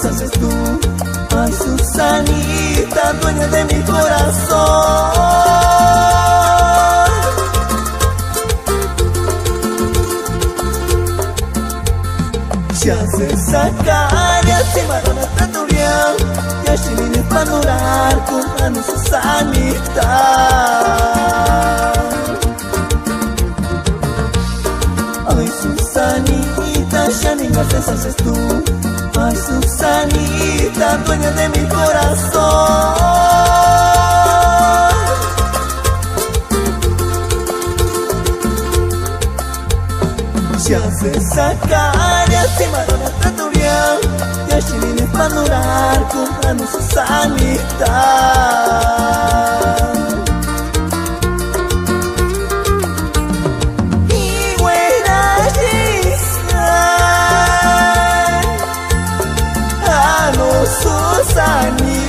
haces tú. Ay, Susanita, dueña de mi corazón. Si haces sacar y así marona traturial, y así vienes para adorar con mano Susanita. Ay, Susanita, ya ni me haces tú. Ay, Susanita, dueña de mi corazón. Si haces sacar y así marona traturial, y así vienes para adorar con mano Susanita. Susani,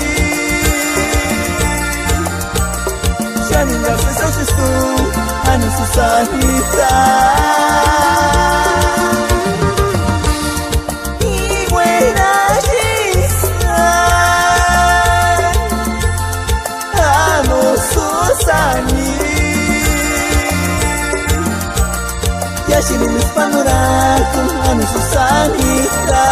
ya ni me haces tú, Ana Susanita. Y buena amo Susani, y así me espanorar con Ana Susanita.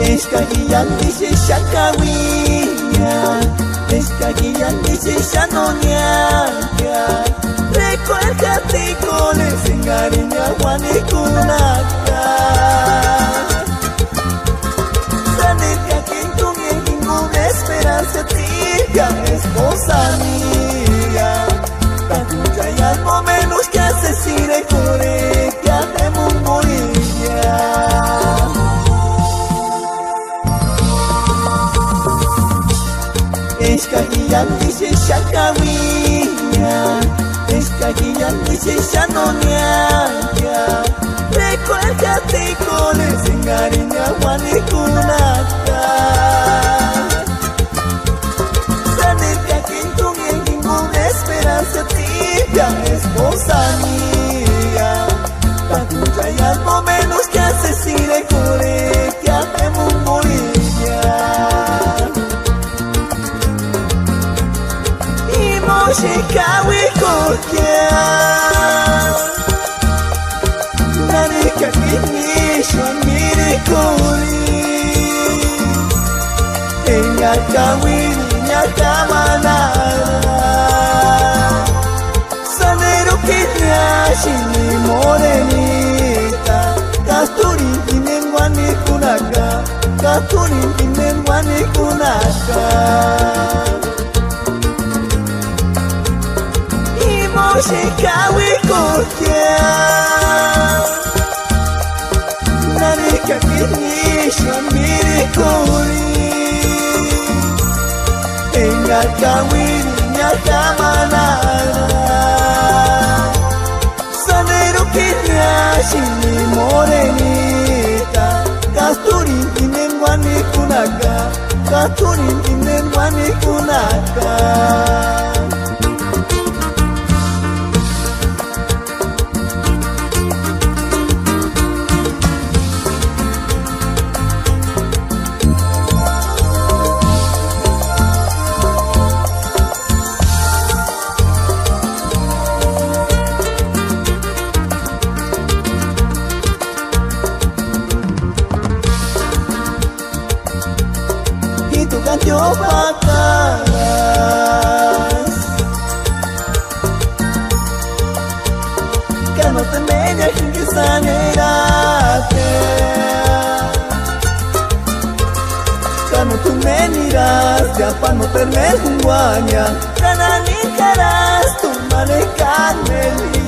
Escaguillan dice Shakawiya, escaguillan dice Shanoniaka. Recuérdate con ese cariño Juanicunaca. Saneta que en tu bien ninguna esperanza tibia, esposa mía. Tacucha y algo menos que asesina y coretia de Mongolía. Escaguillan dice Shakawiya, escaguillan dice Shanoniaka. Recuérdate con ese cariño Juanicunaca. Saneta que en tu bien ninguna esperanza tibia, esposa mía. Tacucha y algo menos que asesina y coretia de Mongolía. Shikawi kokia Narika kinisho mirikuri Enyakawiri nyakamanara Sanero kinyashi ni morenita Kasturin kinen wanikunaka Kasturin kinen wanikunaka. Shikawi kokia Narika kinisho mirikuri Enyakawiri nyakamanara Sanero kinyashi ni morenita Kasturin kinen wanikunaka Kasturin kinen wanikunaka. Yo patadas que no te me dejen que sanérate, que no tú me miras ya pa' no tener un guaña, canani caras tu mare carmeli.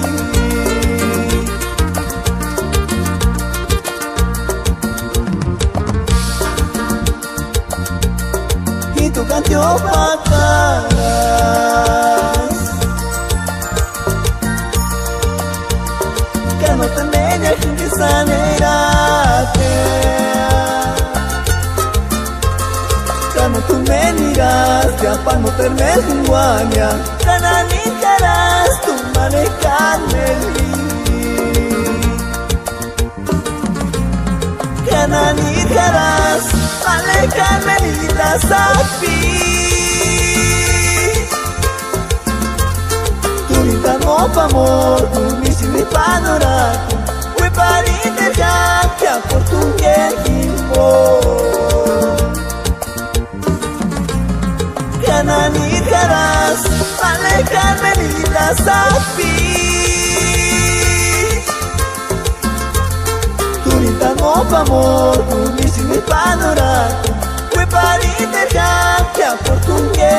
yo pacaras que no te meñas que saneraste no tu meniras que apa no termes guanya kanani caras tu manekan meli kanani caras manekan meli ta sapi tu nita no amor tu misi mi panorato we parite ya que por tu que kanani caras manekan menita sapi tu nita no amor tu misi mi panorato we parite ya que por tu que